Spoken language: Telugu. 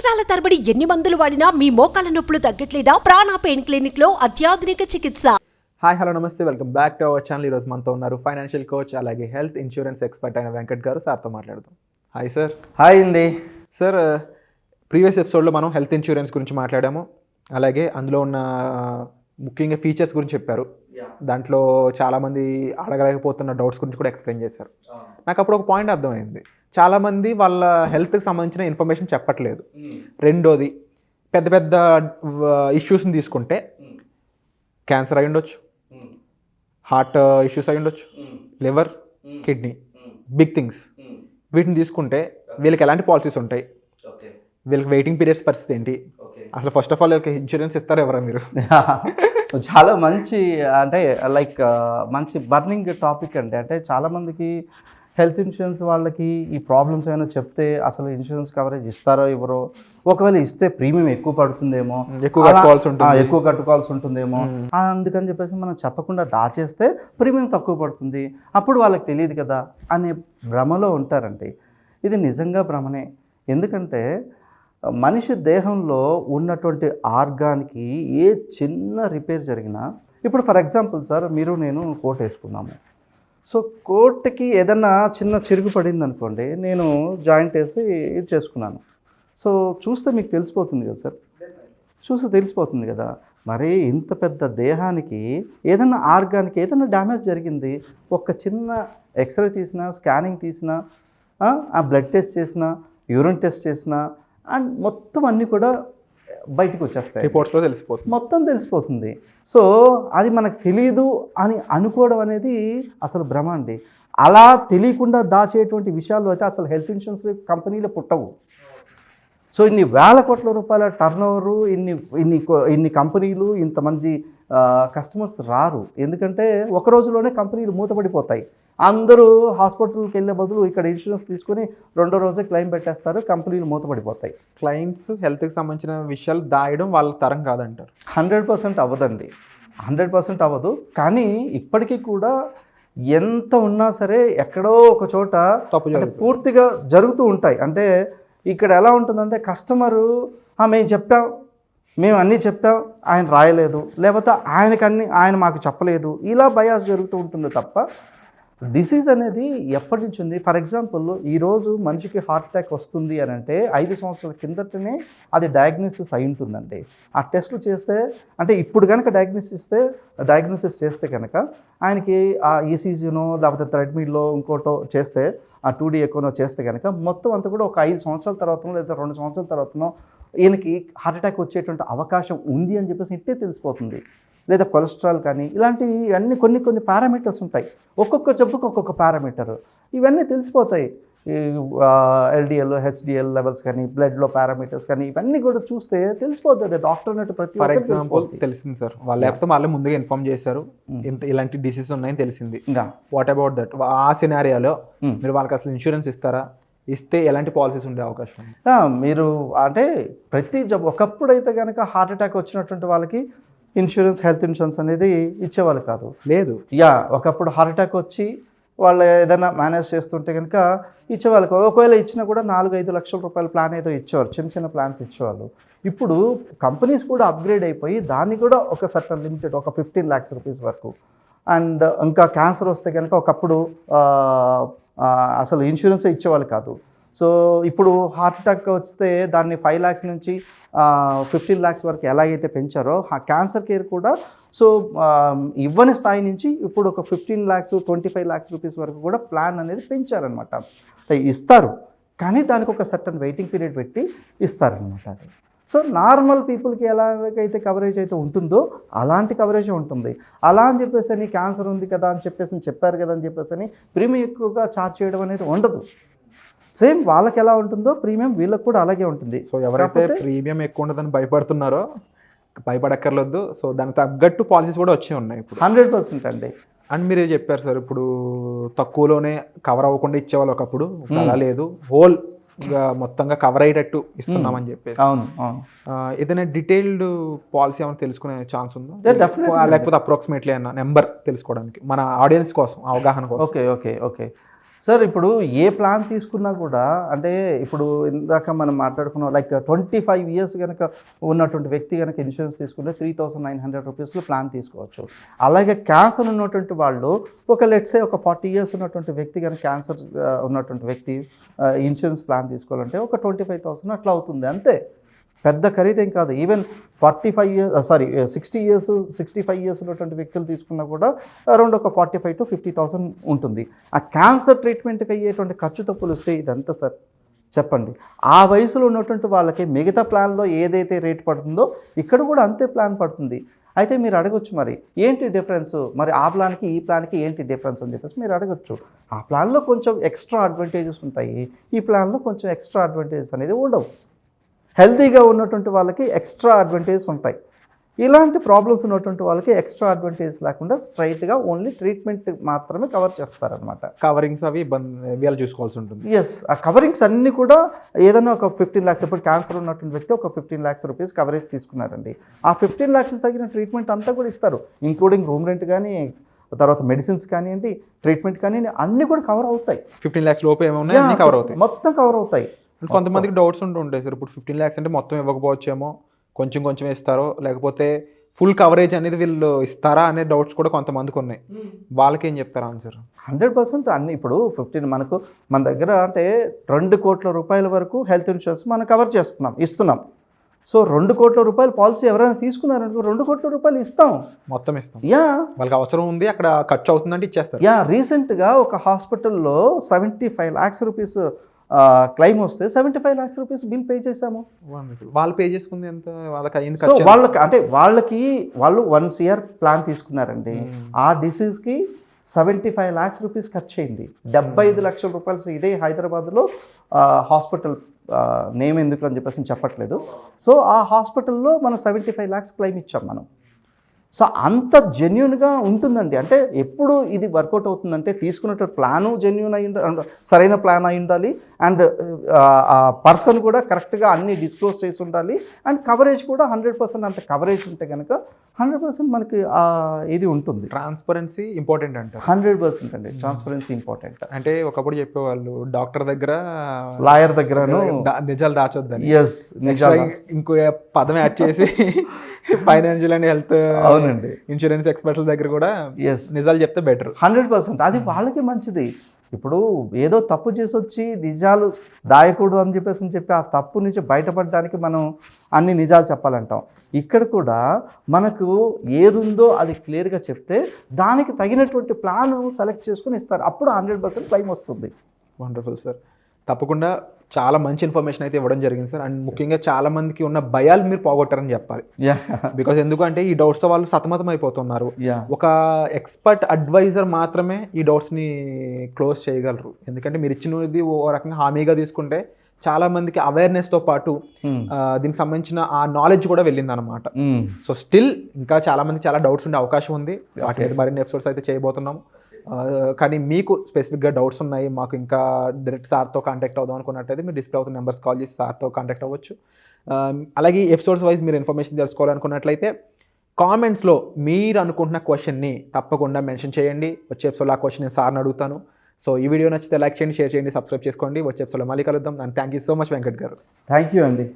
సంవత్సరాల తరబడి ఎన్ని మందులు వాడినా మీ మోకాల నొప్పులు తగ్గట్లేదా? ప్రాణ పెయిన్ క్లినిక్ లో అత్యాధునిక చికిత్స. హాయ్ హలో నమస్తే, welcome back to our channel. ఈరోజు మనతో ఉన్నారు ఫైనాన్షియల్ కోచ్ అలాగే హెల్త్ ఇన్సూరెన్స్ ఎక్స్పర్ట్ అయిన వెంకట్ గారు. సార్తో మాట్లాడదాం. Hi sir. హాయ్ అండి. సార్, ప్రీవియస్ ఎపిసోడ్లో మనం హెల్త్ ఇన్సూరెన్స్ గురించి మాట్లాడాము, అలాగే అందులో ఉన్న ముఖ్యంగా ఫీచర్స్ గురించి చెప్పారు. దాంట్లో చాలామంది అడగలేకపోతున్న డౌట్స్ గురించి కూడా ఎక్స్ప్లెయిన్ చేశారు. నాకు అప్పుడు ఒక పాయింట్ అర్థమైంది, చాలామంది వాళ్ళ హెల్త్కి సంబంధించిన ఇన్ఫర్మేషన్ చెప్పట్లేదు. రెండోది, పెద్ద పెద్ద ఇష్యూస్ని తీసుకుంటే క్యాన్సర్ అయి ఉండొచ్చు, హార్ట్ ఇష్యూస్ అయి ఉండొచ్చు, లివర్, కిడ్నీ, బిగ్ థింగ్స్. వీటిని తీసుకుంటే వీళ్ళకి ఎలాంటి పాలసీస్ ఉంటాయి, వీళ్ళకి వెయిటింగ్ పీరియడ్స్ పరిస్థితి ఏంటి, అసలు ఫస్ట్ ఆఫ్ ఆల్ వీళ్ళకి ఇన్సూరెన్స్ ఇస్తారా ఎవరా మీరు? చాలా మంచి మంచి బర్నింగ్ టాపిక్ అండి. అంటే చాలామందికి హెల్త్ ఇన్సూరెన్స్ వాళ్ళకి ఈ ప్రాబ్లమ్స్ ఏమైనా చెప్తే అసలు ఇన్సూరెన్స్ కవరేజ్ ఇస్తారో ఇవ్వరో, ఒకవేళ ఇస్తే ప్రీమియం ఎక్కువ పడుతుందేమో, ఎక్కువ కట్టుకోవాల్సి ఉంటుందేమో, అందుకని చెప్పేసి మనం చెప్పకుండా దాచేస్తే ప్రీమియం తక్కువ పడుతుంది, అప్పుడు వాళ్ళకి తెలియదు కదా అనే భ్రమలో ఉంటారండి. ఇది నిజంగా భ్రమనే. ఎందుకంటే మనిషి దేహంలో ఉన్నటువంటి ఆర్గాన్కి ఏ చిన్న రిపేర్ జరిగినా, ఇప్పుడు ఫర్ ఎగ్జాంపుల్ సార్, మీరు నేను కోట్ వేసుకున్నాము. సో కోట్కి ఏదన్నా చిన్న చిరుగు పడింది అనుకోండి, నేను జాయింట్ వేసి ఇది చేసుకున్నాను. సో చూస్తే మీకు తెలిసిపోతుంది కదా సార్, చూస్తే తెలిసిపోతుంది కదా. మరి ఇంత పెద్ద దేహానికి ఏదన్నా ఆర్గాన్కి ఏదన్నా డ్యామేజ్ జరిగింది, ఒక చిన్న ఎక్స్రే తీసినా, స్కానింగ్ తీసినా, ఆ బ్లడ్ టెస్ట్ చేసినా, యూరిన్ టెస్ట్ చేసినా, అండ్ మొత్తం అన్నీ కూడా బయటకు వచ్చేస్తాయి, రిపోర్ట్స్లో తెలిసిపోతుంది, మొత్తం తెలిసిపోతుంది. సో అది మనకు తెలియదు అని అనుకోవడం అనేది అసలు భ్రమ అండి. అలా తెలియకుండా దాచేటువంటి విషయాలు అయితే అసలు హెల్త్ ఇన్సూరెన్స్ కంపెనీలు పుట్టవు. సో ఇన్ని వేల కోట్ల రూపాయల టర్న్ ఓవరు, ఇన్ని కంపెనీలు, ఇంతమంది కస్టమర్స్ రారు. ఎందుకంటే ఒక రోజులోనే కంపెనీలు మూతపడిపోతాయి. అందరూ హాస్పిటల్కి వెళ్ళే బదులు ఇక్కడ ఇన్సూరెన్స్ తీసుకొని రెండో రోజే క్లెయిమ్ పెట్టేస్తారు, కంపెనీలు మూతపడిపోతాయి. క్లయింట్స్ హెల్త్కి సంబంధించిన విషయాలు దాయడం వాళ్ళ తరం కాదంటారు. 100% అవ్వదండి, 100% అవ్వదు. కానీ ఇప్పటికీ కూడా ఎంత ఉన్నా సరే ఎక్కడో ఒక చోట పూర్తిగా జరుగుతూ ఉంటాయి. అంటే ఇక్కడ ఎలా ఉంటుందంటే, కస్టమరు మేము అన్నీ చెప్పాం, ఆయన రాయలేదు, లేకపోతే ఆయన మాకు చెప్పలేదు, ఇలా బయాస్ జరుగుతూ ఉంటుంది తప్ప డిసీజ్ అనేది ఎప్పటి నుంచి ఉంది. ఫర్ ఎగ్జాంపుల్, ఈరోజు మనిషికి హార్ట్ అటాక్ వస్తుంది అని అంటే 5 సంవత్సరాల కిందటనే అది డయాగ్నోసిస్ అయి ఉంటుందండి. ఆ టెస్టులు చేస్తే, అంటే ఇప్పుడు కనుక డయాగ్నోసిస్ చేస్తే కనుక ఆయనకి ఆ ఈసీజీనో లేకపోతే థ్రెడ్మిల్లో ఇంకోటో చేస్తే, ఆ 2D ఎకోనో చేస్తే కనుక మొత్తం అంతా కూడా ఒక 5 సంవత్సరాల తర్వాతనో లేదా 2 సంవత్సరాల తర్వాతనో ఈయనకి హార్ట్ అటాక్ వచ్చేటువంటి అవకాశం ఉంది అని చెప్పేసి ఇట్టే తెలిసిపోతుంది. లేదా కొలెస్ట్రాల్ కానీ ఇలాంటివన్నీ కొన్ని పారామీటర్స్ ఉంటాయి. ఒక్కొక్క జబ్బుకు ఒక్కొక్క పారామీటర్, ఇవన్నీ తెలిసిపోతాయి. LDL, HDL లెవెల్స్ కానీ, బ్లడ్లో పారామీటర్స్ కానీ, ఇవన్నీ కూడా చూస్తే తెలిసిపోతుంది. డాక్టర్ అన్నట్టు ప్రతి ఫర్ ఎగ్జాంపుల్ తెలిసింది సార్, వాళ్ళు లేకపోతే వాళ్ళే ముందుగా ఇన్ఫార్మ్ చేశారు ఇలాంటి డిసీజ్ ఉన్నాయని తెలిసింది. What about that? ఆ సినారియాలో మీరు వాళ్ళకి అసలు ఇన్సూరెన్స్ ఇస్తారా? ఇస్తే ఎలాంటి పాలసీస్ ఉండే అవకాశం? మీరు అంటే ప్రతి జబ్బు, ఒకప్పుడు అయితే కనుక హార్ట్ అటాక్ వచ్చినటువంటి వాళ్ళకి హెల్త్ ఇన్సూరెన్స్ అనేది ఇచ్చేవాళ్ళు కాదు. లేదు, ఒకప్పుడు హార్ట్ అటాక్ వచ్చి వాళ్ళు ఏదైనా మేనేజ్ చేస్తుంటే కనుక ఇచ్చేవాళ్ళు కాదు. ఒకవేళ ఇచ్చినా కూడా 4-5 లక్షల రూపాయల ప్లాన్ ఏదో ఇచ్చేవారు, చిన్న ప్లాన్స్ ఇచ్చేవాళ్ళు. ఇప్పుడు కంపెనీస్ కూడా అప్గ్రేడ్ అయిపోయి దాన్ని కూడా ఒక సర్టన్ లిమిటెడ్, ఒక 15 lakhs రూపీస్ వరకు. అండ్ ఇంకా క్యాన్సర్ వస్తే కనుక ఒకప్పుడు అసలు ఇన్సూరెన్సే ఇచ్చేవాళ్ళు కాదు. సో ఇప్పుడు హార్ట్ అటాక్ వస్తే దాన్ని 5 lakhs నుంచి 15 lakhs వరకు ఎలాగైతే పెంచారో, క్యాన్సర్ కేర్ కూడా సో ఇవ్వని స్థాయి నుంచి ఇప్పుడు ఒక 15 lakhs, 25 lakhs రూపీస్ వరకు కూడా ప్లాన్ అనేది పెంచారనమాట. ఇస్తారు, కానీ దానికి ఒక సర్టన్ వెయిటింగ్ పీరియడ్ పెట్టి ఇస్తారనమాట. అది సో నార్మల్ పీపుల్కి ఎలాగైతే కవరేజ్ అయితే ఉంటుందో అలాంటి కవరేజే ఉంటుంది. అలా అని చెప్పేసి క్యాన్సర్ ఉంది కదా అని చెప్పారు కదా అని చెప్పేసి ప్రీమియం ఎక్కువగా ఛార్జ్ చేయడం అనేది ఉండదు. సేమ్ వాళ్ళకి ఎలా ఉంటుందో ప్రీమియం వీళ్ళకి కూడా అలాగే ఉంటుంది. సో ఎవరైతే ప్రీమియం ఎక్కువ ఉండదని భయపడుతున్నారో భయపడక్కర్లేదు. సో దానికి తగ్గట్టు పాలసీస్ కూడా వచ్చి ఉన్నాయి ఇప్పుడు. 100% అండి. అండ్ మీరు చెప్పారు సార్, ఇప్పుడు తక్కువలోనే కవర్ అవ్వకుండా ఇచ్చేవాళ్ళు ఒకప్పుడు, అలా లేదు, హోల్ మొత్తంగా కవర్ అయ్యేటట్టు ఇస్తున్నామని చెప్పేసి. అవును. ఏదైనా డీటెయిల్డ్ పాలసీ ఏమైనా తెలుసుకునే ఛాన్స్ ఉందా, లేకపోతే అప్రాక్సిమేట్లీ అన్న నెంబర్ తెలుసుకోవడానికి మన ఆడియన్స్ కోసం, అవగాహన కోసం? ఓకే. సార్ ఇప్పుడు ఏ ప్లాన్ తీసుకున్నా కూడా అంటే ఇప్పుడు ఇందాక మనం మాట్లాడుకున్నాం లైక్ 25 years కనుక ఉన్నటువంటి వ్యక్తి కనుక ఇన్సూరెన్స్ తీసుకుంటే 3,900 రూపీస్లో ప్లాన్ తీసుకోవచ్చు. అలాగే క్యాన్సర్ ఉన్నటువంటి వాళ్ళు ఒక లెట్సే ఒక 40 years ఉన్నటువంటి వ్యక్తి కనుక క్యాన్సర్ ఉన్నటువంటి వ్యక్తి ఇన్సూరెన్స్ ప్లాన్ తీసుకోవాలంటే ఒక 25,000 అట్లా అవుతుంది అంతే. పెద్ద ఖరీదేం కాదు. ఈవెన్ 65 years ఉన్నటువంటి వ్యక్తులు తీసుకున్నా కూడా అరౌండ్ ఒక 45,000 to 50,000 ఉంటుంది. ఆ క్యాన్సర్ ట్రీట్మెంట్కి అయ్యేటువంటి ఖర్చుతో పోలిస్తే ఇదంతా సార్ చెప్పండి. ఆ వయసులో ఉన్నటువంటి వాళ్ళకి మిగతా ప్లాన్లో ఏదైతే రేట్ పడుతుందో ఇక్కడ కూడా అంతే ప్లాన్ పడుతుంది. అయితే మీరు అడగొచ్చు మరి ఏంటి డిఫరెన్స్, మరి ఆ ప్లాన్కి ఈ ప్లాన్కి ఏంటి డిఫరెన్స్ అని చెప్పేసి మీరు అడగొచ్చు. ఆ ప్లాన్లో కొంచెం ఎక్స్ట్రా అడ్వాంటేజెస్ ఉంటాయి, ఈ ప్లాన్లో కొంచెం ఎక్స్ట్రా అడ్వాంటేజెస్ అనేది ఉండవు. హెల్తీగా ఉన్నటువంటి వాళ్ళకి ఎక్స్ట్రా అడ్వాంటేజెస్ ఉంటాయి, ఇలాంటి ప్రాబ్లమ్స్ ఉన్నటువంటి వాళ్ళకి ఎక్స్ట్రా అడ్వాంటేజెస్ లేకుండా స్ట్రైట్గా ఓన్లీ ట్రీట్మెంట్ మాత్రమే కవర్ చేస్తారనమాట. కవరింగ్స్ అవి వీళ్ళు చూసుకోవాల్సి ఉంటుంది. ఎస్, ఆ కవరింగ్స్ అన్నీ కూడా ఏదైనా ఒక 15 lakhs, ఇప్పుడు క్యాన్సర్ ఉన్నటువంటి వ్యక్తి ఒక 15 lakhs రూపీస్ కవరేజ్ తీసుకున్నారండి. ఆ 15 lakhs తగిన ట్రీట్మెంట్ అంతా కూడా ఇస్తారు, ఇంక్లూడింగ్ రూమ్ రెంట్ కానీ, తర్వాత మెడిసిన్స్ కానివ్వండి, ట్రీట్మెంట్ కానివ్వండి, అన్నీ కూడా కవర్ అవుతాయి. 15 lakhs లోపు ఏమన్నా అన్నీ కవర్ అవుతాయి, మొత్తం కవర్ అవుతాయి. కొంతమందికి డౌట్స్ ఉంటాయి సార్, ఇప్పుడు 15 lakhs అంటే మొత్తం ఇవ్వకపోవచ్చేమో, కొంచెం కొంచెం ఇస్తారో, లేకపోతే ఫుల్ కవరేజ్ అనేది వీళ్ళు ఇస్తారా అనే డౌట్స్ కూడా కొంతమందికి ఉన్నాయి. వాళ్ళకి ఏం చెప్తారా ఆన్సర్? 100% అన్ని ఇప్పుడు 15 మన దగ్గర అంటే 2 కోట్ల రూపాయల వరకు హెల్త్ ఇన్సూరెన్స్ మనం కవర్ ఇస్తున్నాం. సో 2 కోట్ల రూపాయల పాలసీ ఎవరైనా తీసుకున్నారనుకో 2 కోట్ల రూపాయలు ఇస్తాం, మొత్తం ఇస్తాం. యా, వాళ్ళకి అవసరం ఉంది, అక్కడ ఖర్చు అవుతుందంటే ఇచ్చేస్తారు. యా, రీసెంట్గా ఒక హాస్పిటల్లో 75 lakhs రూపీస్ క్లెయిమ్ వస్తే 75 lakhs రూపీస్ బిల్ పే చేశాము. వాళ్ళు పే చేసుకుంది ఎంత? వాళ్ళకి అయింది సో వాళ్ళు 1 year ప్లాన్ తీసుకున్నారండి. ఆ డిసీజ్కి 75 lakhs రూపీస్ ఖర్చు అయింది. 75 లక్షల రూపాయలు. ఇదే హైదరాబాద్లో హాస్పిటల్ నేమ్ ఎందుకు అని చెప్పేసి చెప్పట్లేదు. సో ఆ హాస్పిటల్లో మనం 75 lakhs క్లెయిమ్ ఇచ్చాం మనం. సో అంత జెన్యున్గా ఉంటుందండి. అంటే ఎప్పుడు ఇది వర్కౌట్ అవుతుందంటే తీసుకున్నట్టు ప్లాను జెన్యున్ అయి ఉండాలి, సరైన ప్లాన్ అయి ఉండాలి, అండ్ ఆ పర్సన్ కూడా కరెక్ట్గా అన్ని డిస్క్లోజ్ చేసి ఉండాలి, అండ్ కవరేజ్ కూడా 100% అంత కవరేజ్ ఉంటే కనుక 100% మనకి ఇది ఉంటుంది. ట్రాన్స్పరెన్సీ ఇంపార్టెంట్ అంటారు. 100% అండి, ట్రాన్స్పరెన్సీ ఇంపార్టెంట్. అంటే ఒకప్పుడు చెప్పేవాళ్ళు డాక్టర్ దగ్గర, లాయర్ దగ్గరను నిజాలు దాచొద్దని. ఎస్, నిజాలు ఇంకో పదం యాడ్ చేసి ఫైనాన్షియల్ అండ్ హెల్త్, అవునండి, ఇన్సూరెన్స్ ఎక్స్పర్ట్స్ దగ్గర కూడా ఎస్ నిజాలు చెప్తే బెటర్. 100% అది వాళ్ళకి మంచిది. ఇప్పుడు ఏదో తప్పు చేసి వచ్చి నిజాలు దాయకూడదు అని చెప్పి ఆ తప్పు నుంచి బయటపడడానికి మనం అన్ని నిజాలు చెప్పాలంటాం. ఇక్కడ కూడా మనకు ఏది ఉందో అది క్లియర్గా చెప్తే దానికి తగినటువంటి ప్లాన్ సెలెక్ట్ చేసుకుని ఇస్తారు, అప్పుడు 100% క్లెయిమ్ వస్తుంది. వండర్ఫుల్ సార్, తప్పకుండా చాలా మంచి ఇన్ఫర్మేషన్ అయితే ఇవ్వడం జరిగింది సార్. అండ్ ముఖ్యంగా చాలా మందికి ఉన్న భయాలు మీరు పోగొట్టారని చెప్పాలి. బికాజ్ ఎందుకంటే ఈ డౌట్స్తో వాళ్ళు సతమతం అయిపోతున్నారు. ఒక ఎక్స్పర్ట్ అడ్వైజర్ మాత్రమే ఈ డౌట్స్ని క్లోజ్ చేయగలరు. ఎందుకంటే మీరు ఇచ్చినది ఓ రకంగా హామీగా తీసుకుంటే చాలా మందికి అవేర్నెస్తో పాటు దీనికి సంబంధించిన ఆ నాలెడ్జ్ కూడా వెళ్ళింది అనమాట. సో స్టిల్ ఇంకా చాలా మందికి చాలా డౌట్స్ ఉండే అవకాశం ఉంది. వాటి మీద మరిన్ని ఎపిసోడ్స్ అయితే చేయబోతున్నాము. కానీ మీకు స్పెసిఫిక్గా డౌట్స్ ఉన్నాయి, మాకు ఇంకా డైరెక్ట్ సార్తో కాంటాక్ట్ అవుదాం అనుకున్నట్టయితే మీరు డిస్ప్లే అవుతున్న నెంబర్స్ కాల్ చేసి సార్తో కాంటాక్ట్ అవ్వచ్చు. అలాగే ఎపిసోడ్స్ వైజ్ మీరు ఇన్ఫర్మేషన్ తెలుసుకోవాలనుకున్నట్లయితే కామెంట్స్లో మీరు అనుకుంటున్న క్వశ్చన్ని తప్పకుండా మెన్షన్ చేయండి. వచ్చే ఎపిసోడ్లో ఆ క్వశ్చన్ నేను సార్ని అడుగుతాను. సో ఈ వీడియో నచ్చితే లైక్ చేయండి, షేర్ చేయండి, సబ్స్క్రైబ్ చేసుకోండి. వచ్చే ఎపిసోడ్లో మళ్ళీ కలుద్దాం. And thank you so much Venkat గారు. థ్యాంక్ యూ అండి.